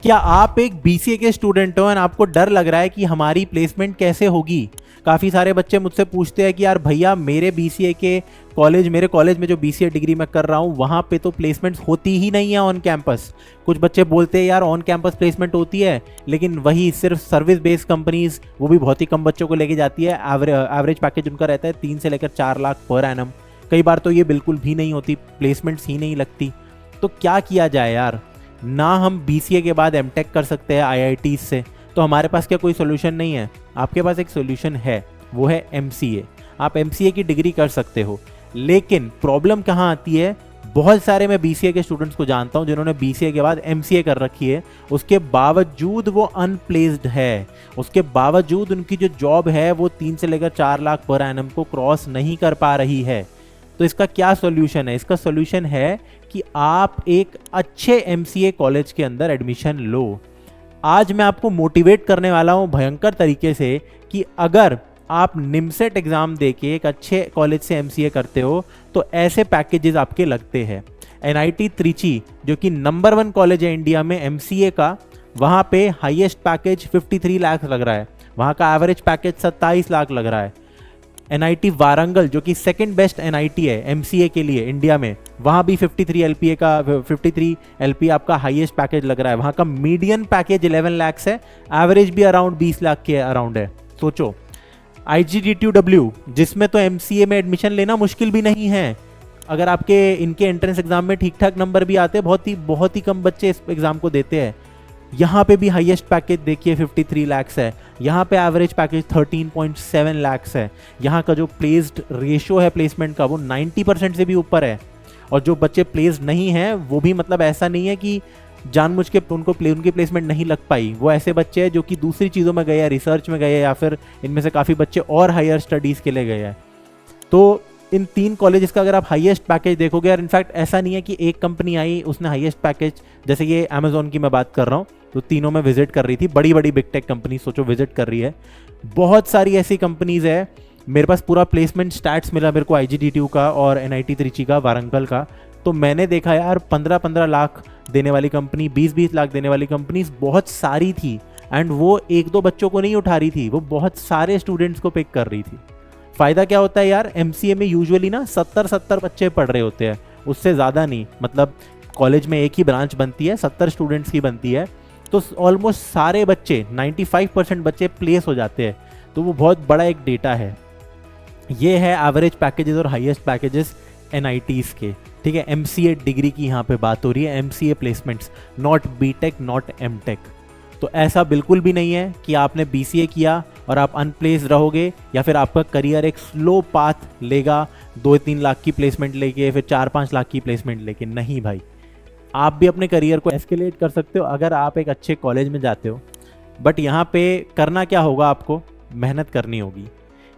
क्या आप एक बीसीए के स्टूडेंट हो एंड आपको डर लग रहा है कि हमारी प्लेसमेंट कैसे होगी? काफ़ी सारे बच्चे मुझसे पूछते हैं कि यार भैया मेरे बीसीए के कॉलेज, मेरे कॉलेज में जो बीसीए डिग्री मैं कर रहा हूँ वहाँ पे तो प्लेसमेंट्स होती ही नहीं है ऑन कैंपस। कुछ बच्चे बोलते हैं यार ऑन कैंपस प्लेसमेंट होती है, लेकिन वही सिर्फ सर्विस बेस्ड कंपनीज, वो भी बहुत ही कम बच्चों को लेके जाती है। एवरेज पैकेज उनका रहता है 3 से लेकर 4 लाख पर एनम। कई बार तो ये बिल्कुल भी नहीं होती, प्लेसमेंट्स ही नहीं लगती। तो क्या किया जाए यार? ना हम बीसीए के बाद एमटेक कर सकते हैं आईआईटी से, तो हमारे पास क्या कोई सोल्यूशन नहीं है? आपके पास एक सोल्यूशन है, वो है एमसीए। आप एमसीए की डिग्री कर सकते हो, लेकिन प्रॉब्लम कहाँ आती है? बहुत सारे मैं बीसीए के स्टूडेंट्स को जानता हूँ जिन्होंने बीसीए के बाद एमसीए कर रखी है, उसके बावजूद वो अनप्लेस्ड है। उसके बावजूद उनकी जो जॉब है वो 3 से लेकर 4 लाख पर एनम को क्रॉस नहीं कर पा रही है। तो इसका क्या सॉल्यूशन है? इसका सॉल्यूशन है कि आप एक अच्छे एमसीए कॉलेज के अंदर एडमिशन लो। आज मैं आपको मोटिवेट करने वाला हूं भयंकर तरीके से कि अगर आप निमसेट एग्जाम देके एक अच्छे कॉलेज से एमसीए करते हो तो ऐसे पैकेजेस आपके लगते हैं। एनआईटी त्रिची जो कि नंबर 1 कॉलेज है इंडिया में एमसीए का, वहां पे हाईएस्ट पैकेज 53 लाख लग रहा है, वहां का एवरेज पैकेज 27 लाख लग रहा है। एनआईटी वारंगल जो कि सेकंड बेस्ट एनआईटी है एमसीए के लिए इंडिया में, वहाँ भी 53 एलपीए आपका हाईएस्ट पैकेज लग रहा है। वहाँ का मीडियन पैकेज 11 लाख है, एवरेज भी अराउंड 20 लाख के अराउंड है। सोचो। IGDTW जिसमें तो एमसीए में एडमिशन लेना मुश्किल भी नहीं है, अगर आपके इनके एंट्रेंस एग्जाम में ठीक ठाक नंबर भी आते हैं, बहुत ही कम बच्चे इस एग्जाम को देते हैं। यहाँ पे भी हाईएस्ट पैकेज देखिए 53 लाख है, यहाँ पे एवरेज पैकेज 13.7 लाख है। यहाँ का जो प्लेस्ड रेशो है प्लेसमेंट का वो 90% से भी ऊपर है। और जो बच्चे प्लेस्ड नहीं हैं वो भी मतलब ऐसा नहीं है कि जानबूझ के उनकी प्लेसमेंट नहीं लग पाई। वो ऐसे बच्चे हैं जो कि दूसरी चीज़ों में गए हैं, रिसर्च में गए हैं, या फिर इनमें से काफ़ी बच्चे और हायर स्टडीज़ के लिए गए हैं। तो इन 3 कॉलेजेस का अगर आप हाईएस्ट पैकेज देखोगे, और इनफैक्ट ऐसा नहीं है कि एक कंपनी आई उसने हाईएस्ट पैकेज, जैसे ये अमेजोन की मैं बात कर रहा हूँ, तो तीनों में विजिट कर रही थी, बड़ी बड़ी बिग टेक कंपनी सोचो विजिट कर रही है। बहुत सारी ऐसी कंपनीज है, मेरे पास पूरा प्लेसमेंट स्टैट्स मिला मेरे को IGDTU का और एनआईटी त्रिची का, वारंगल का। तो मैंने देखा यार 15-15 लाख देने वाली कंपनी, 20-20 लाख देने वाली कंपनीज बहुत सारी थी, एंड वो 1-2 बच्चों को नहीं उठा रही थी, वो बहुत सारे स्टूडेंट्स को पिक कर रही थी। फ़ायदा क्या होता है यार? एमसीए में यूजुअली ना 70 बच्चे पढ़ रहे होते हैं, उससे ज़्यादा नहीं। मतलब कॉलेज में एक ही ब्रांच बनती है, 70 स्टूडेंट्स की बनती है, तो ऑलमोस्ट सारे बच्चे 95% बच्चे प्लेस हो जाते हैं। तो वो बहुत बड़ा एक डेटा है। ये है एवरेज पैकेजेस और हाईएस्ट पैकेजेस एनआईटीज़ के, ठीक है। एमसीए डिग्री की यहाँ पे बात हो रही है, MCA placements, not BTech not MTech. तो ऐसा बिल्कुल भी नहीं है कि आपने बीसीए किया और आप अनप्लेस्ड रहोगे, या फिर आपका करियर एक स्लो पाथ लेगा 2-3 लाख की प्लेसमेंट लेके, फिर 4-5 लाख की प्लेसमेंट लेके। नहीं भाई, आप भी अपने करियर को एस्केलेट कर सकते हो अगर आप एक अच्छे कॉलेज में जाते हो। बट यहाँ पे करना क्या होगा? आपको मेहनत करनी होगी।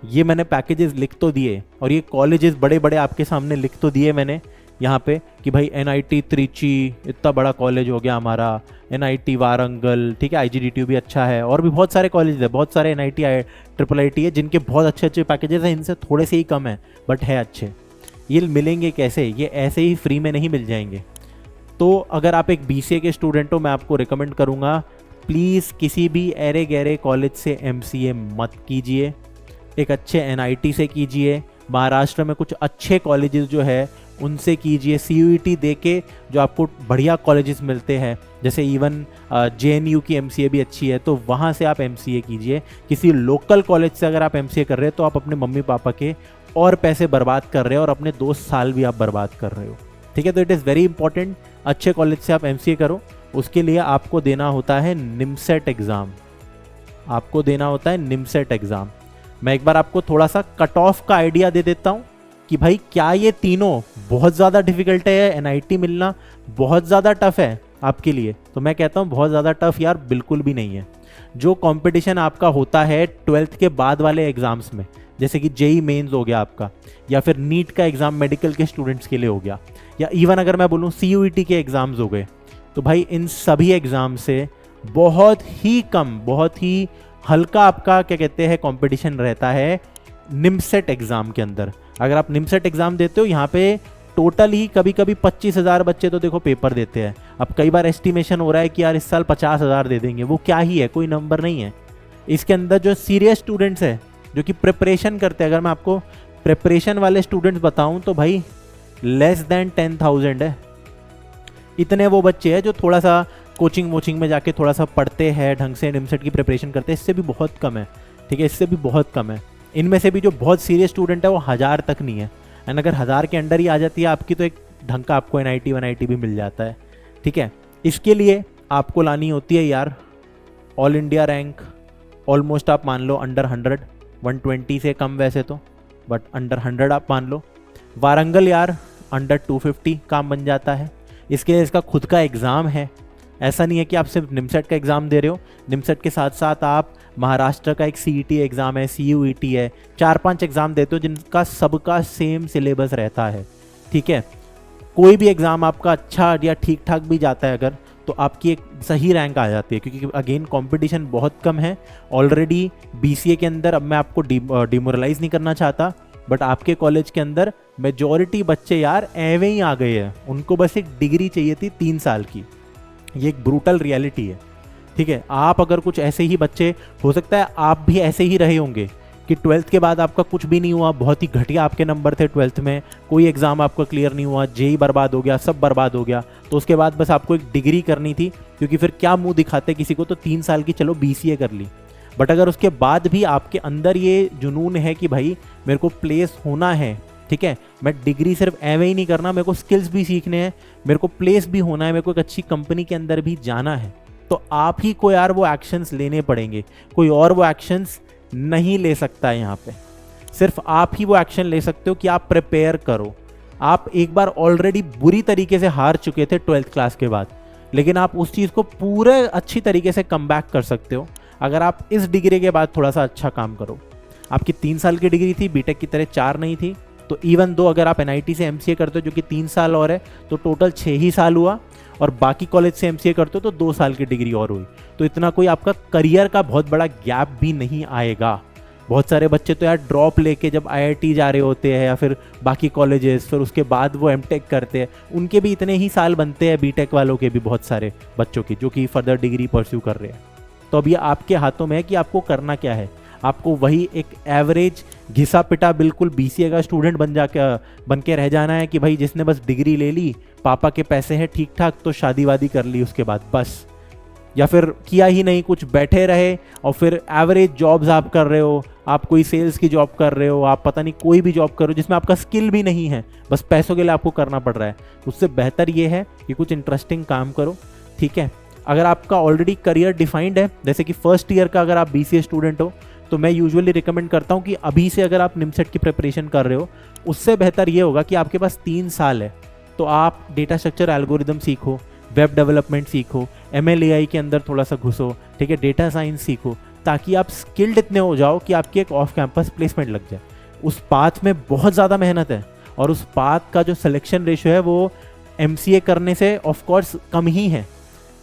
ये मैंने पैकेजेस लिख तो दिए, और ये कॉलेजेस बड़े बड़े आपके सामने लिख तो दिए मैंने यहाँ पे कि भाई एनआईटी त्रिची इतना बड़ा कॉलेज हो गया हमारा, एनआईटी वारंगल, ठीक है, IGDTU भी अच्छा है, और भी बहुत सारे कॉलेज है, बहुत सारे एनआईटी IIIT है जिनके बहुत अच्छे अच्छे पैकेजेस हैं, इनसे थोड़े से ही कम है बट है अच्छे। ये मिलेंगे कैसे? ये ऐसे ही फ्री में नहीं मिल जाएंगे। तो अगर आप एक बीसीए के स्टूडेंट हो, मैं आपको रिकमेंड करूँगा प्लीज़ किसी भी ऐरे गहरे कॉलेज से एमसीए मत कीजिए, एक अच्छे एनआईटी से कीजिए। महाराष्ट्र में कुछ अच्छे कॉलेजेस जो है उनसे कीजिए, CUET दे के जो आपको बढ़िया कॉलेजेस मिलते हैं, जैसे इवन JNU की एमसीए भी अच्छी है, तो वहाँ से आप एमसीए कीजिए। किसी लोकल कॉलेज से अगर आप एमसीए कर रहे हो तो आप अपने मम्मी पापा के और पैसे बर्बाद कर रहे हो, और अपने 2 साल भी आप बर्बाद कर रहे हो, ठीक है। तो इट इज़ वेरी इंपॉर्टेंट, अच्छे कॉलेज से आप एमसीए करो। उसके लिए आपको देना होता है निमसेट एग्ज़ाम, आपको देना होता है निमसेट एग्ज़ाम। मैं एक बार आपको थोड़ा सा कट ऑफ का आइडिया दे देता हूँ कि भाई क्या ये तीनों बहुत ज़्यादा डिफिकल्ट है, एनआईटी मिलना बहुत ज़्यादा टफ है आपके लिए? तो मैं कहता हूँ बहुत ज़्यादा टफ यार बिल्कुल भी नहीं है। जो कंपटीशन आपका होता है 12th के बाद वाले एग्ज़ाम्स में, जैसे कि जेई मेंस हो गया आपका, या फिर नीट का एग्ज़ाम मेडिकल के स्टूडेंट्स के लिए हो गया, या इवन अगर मैं बोलूँ CUET के एग्ज़ाम्स हो गए, तो भाई इन सभी एग्ज़ाम से बहुत ही कम, बहुत ही हल्का आपका क्या कहते हैं कंपटीशन रहता है निमसेट एग्ज़ाम के अंदर। अगर आप निमसेट एग्ज़ाम देते हो, यहाँ पे टोटल ही कभी कभी 25,000 बच्चे तो देखो पेपर देते हैं। अब कई बार एस्टिमेशन हो रहा है कि यार इस साल 50,000 दे देंगे, वो क्या ही है, कोई नंबर नहीं है। इसके अंदर जो सीरियस स्टूडेंट्स है जो कि प्रिपरेशन करते हैं, अगर मैं आपको प्रिपरेशन वाले स्टूडेंट्स बताऊं तो भाई लेस देन 10,000 है। इतने वो बच्चे हैं जो थोड़ा सा कोचिंग वोचिंग में जाके थोड़ा सा पढ़ते हैं, ढंग से निमसेट की प्रिपरेशन करते हैं, इससे भी बहुत कम है। ठीक है, इससे भी बहुत कम है। इनमें से भी जो बहुत सीरियस स्टूडेंट है वो 1000 तक नहीं है। एंड अगर 1000 के अंडर ही आ जाती है आपकी तो एक ढंग का आपको NIT NIT भी मिल जाता है। ठीक है, इसके लिए आपको लानी होती है यार ऑल इंडिया रैंक ऑलमोस्ट आप मान लो अंडर 100, 120 से कम वैसे तो, बट अंडर 100 आप मान लो। वारंगल यार अंडर 250 काम बन जाता है। इसके लिए इसका खुद का एग्ज़ाम है। ऐसा नहीं है कि आप सिर्फ निमसेट का एग्ज़ाम दे रहे हो, निमसेट के साथ साथ आप महाराष्ट्र का एक CET एग्ज़ाम है, CUET है, 4-5 एग्ज़ाम देते हो जिनका सबका सेम सिलेबस रहता है। ठीक है, कोई भी एग्ज़ाम आपका अच्छा या ठीक ठाक भी जाता है अगर, तो आपकी एक सही रैंक आ जाती है, क्योंकि अगेन कंपटीशन बहुत कम है ऑलरेडी BCA के अंदर। अब मैं आपको डिमोरलाइज नहीं करना चाहता, बट आपके कॉलेज के अंदर मेजॉरिटी बच्चे यार एवे ही आ गए हैं, उनको बस एक डिग्री चाहिए थी 3 साल की। ये एक ब्रूटल रियलिटी है। ठीक है, आप अगर कुछ ऐसे ही बच्चे, हो सकता है आप भी ऐसे ही रहे होंगे कि 12th के बाद आपका कुछ भी नहीं हुआ, बहुत ही घटिया आपके नंबर थे 12th में, कोई एग्ज़ाम आपका क्लियर नहीं हुआ, JEE बर्बाद हो गया, सब बर्बाद हो गया, तो उसके बाद बस आपको एक डिग्री करनी थी, क्योंकि फिर क्या मुंह दिखाते किसी को, तो 3 साल की चलो BCA कर ली। बट अगर उसके बाद भी आपके अंदर ये जुनून है कि भाई मेरे को प्लेस होना है, ठीक है, मैं डिग्री सिर्फ एवे ही नहीं करना, मेरे को स्किल्स भी सीखने हैं, मेरे को प्लेस भी होना है, मेरे को एक अच्छी कंपनी के अंदर भी जाना है, तो आप ही को यार वो एक्शंस लेने पड़ेंगे। कोई और वो एक्शंस नहीं ले सकता है। यहाँ पे सिर्फ आप ही वो एक्शन ले सकते हो कि आप प्रिपेयर करो। आप एक बार ऑलरेडी बुरी तरीके से हार चुके थे 12th क्लास के बाद, लेकिन आप उस चीज़ को पूरे अच्छी तरीके से कम बैक कर सकते हो अगर आप इस डिग्री के बाद थोड़ा सा अच्छा काम करो। आपकी 3 साल की डिग्री थी, बीटेक की तरह 4 नहीं थी, तो इवन दो अगर आप NIT से MCA करते हो जो कि 3 साल और है, तो टोटल 6 ही साल हुआ, और बाकी कॉलेज से MCA करते हो तो 2 साल की डिग्री और हुई, तो इतना कोई आपका करियर का बहुत बड़ा गैप भी नहीं आएगा। बहुत सारे बच्चे तो यार ड्रॉप लेके जब IIT जा रहे होते हैं या फिर बाकी कॉलेजेस, फिर उसके बाद वो MTech करते हैं, उनके भी इतने ही साल बनते हैं, BTech वालों के भी बहुत सारे बच्चों की जो कि फर्दर डिग्री परस्यू कर रहे हैं। तो अब ये आपके हाथों में है कि आपको करना क्या है। आपको वही एक एवरेज घिसा पिटा बिल्कुल BCA का स्टूडेंट बन के रह जाना है कि भाई जिसने बस डिग्री ले ली, पापा के पैसे हैं ठीक ठाक, तो शादी वादी कर ली उसके बाद बस, या फिर किया ही नहीं कुछ, बैठे रहे और फिर एवरेज जॉब्स आप कर रहे हो, आप कोई सेल्स की जॉब कर रहे हो, आप पता नहीं कोई भी जॉब कर रहे हो जिसमें आपका स्किल भी नहीं है, बस पैसों के लिए आपको करना पड़ रहा है। उससे बेहतर ये है कि कुछ इंटरेस्टिंग काम करो। ठीक है, अगर आपका ऑलरेडी करियर डिफाइंड है, जैसे कि फर्स्ट ईयर का अगर आप BCA स्टूडेंट हो, तो मैं यूजुअली रिकमेंड करता हूँ कि अभी से अगर आप निमसेट की प्रिपरेशन कर रहे हो, उससे बेहतर ये होगा कि आपके पास 3 साल है, तो आप डेटा स्ट्रक्चर एल्गोरिदम सीखो, वेब डेवलपमेंट सीखो, ML/AI के अंदर थोड़ा सा घुसो, ठीक है, डेटा साइंस सीखो, ताकि आप स्किल्ड इतने हो जाओ कि आपकी एक ऑफ कैंपस प्लेसमेंट लग जाए। उस पाथ में बहुत ज़्यादा मेहनत है, और उस पाथ का जो सिलेक्शन रेशियो है वो MCA करने से ऑफकोर्स कम ही है।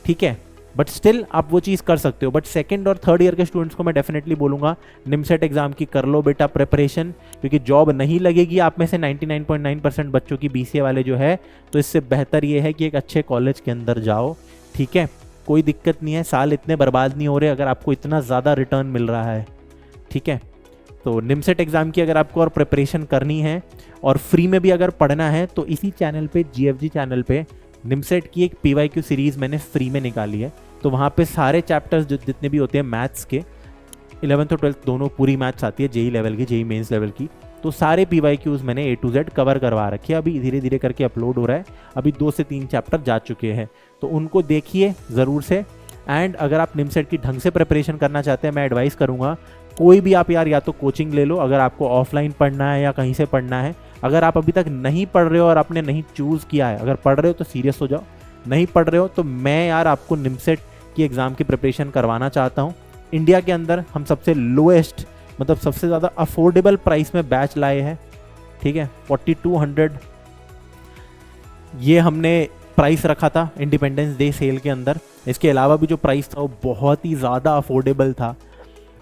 ठीक है, बट स्टिल आप वो चीज़ कर सकते हो। बट सेकंड और थर्ड ईयर के स्टूडेंट्स को मैं डेफिनेटली बोलूँगा निमसेट एग्जाम की कर लो बेटा प्रिपरेशन, क्योंकि जॉब नहीं लगेगी आप में से 99.9% बच्चों की BCA वाले जो है, तो इससे बेहतर ये है कि एक अच्छे कॉलेज के अंदर जाओ। ठीक है, कोई दिक्कत नहीं है, साल इतने बर्बाद नहीं हो रहे अगर आपको इतना ज़्यादा रिटर्न मिल रहा है। ठीक है, तो निमसेट एग्ज़ाम की अगर आपको और प्रिपरेशन करनी है और फ्री में भी अगर पढ़ना है, तो इसी चैनल पे GFG चैनल पे निमसेट की एक PYQ सीरीज़ मैंने फ्री में निकाली है। तो वहाँ पे सारे चैप्टर्स जितने भी होते हैं मैथ्स के, 11th और 12th दोनों पूरी मैथ्स आती है, JEE लेवल की, JEE मेंस लेवल की, तो सारे PYQs मैंने A to Z कवर करवा रखे हैं। अभी धीरे धीरे करके अपलोड हो रहा है, अभी 2 से 3 चैप्टर जा चुके हैं, तो उनको देखिए ज़रूर से। एंड अगर आप निमसेट की ढंग से प्रिपरेशन करना चाहते हैं, मैं एडवाइस करूँगा कोई भी आप यार या तो कोचिंग ले लो, अगर आपको ऑफलाइन पढ़ना है या कहीं से पढ़ना है। अगर आप अभी तक नहीं पढ़ रहे हो और आपने नहीं चूज़ किया है, अगर पढ़ रहे हो तो सीरियस हो जाओ, नहीं पढ़ रहे हो तो मैं यार आपको निमसेट की एग्ज़ाम की प्रिपरेशन करवाना चाहता हूँ। इंडिया के अंदर हम सबसे लोएस्ट, मतलब सबसे ज़्यादा अफोर्डेबल प्राइस में बैच लाए हैं। ठीक है, 4200 ये हमने प्राइस रखा था इंडिपेंडेंस डे सेल के अंदर। इसके अलावा भी जो प्राइस था वो बहुत ही ज़्यादा अफोर्डेबल था,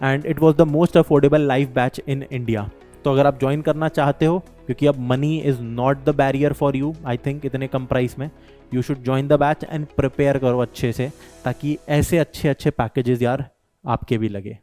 and it was the most affordable live batch in India. तो अगर आप ज्वाइन करना चाहते हो क्योंकि अब money is not the barrier for you, I think इतने कम प्राइस में। You should join the batch and prepare करो अच्छे से, ताकि ऐसे अच्छे अच्छे पैकेजेस यार आपके भी लगे।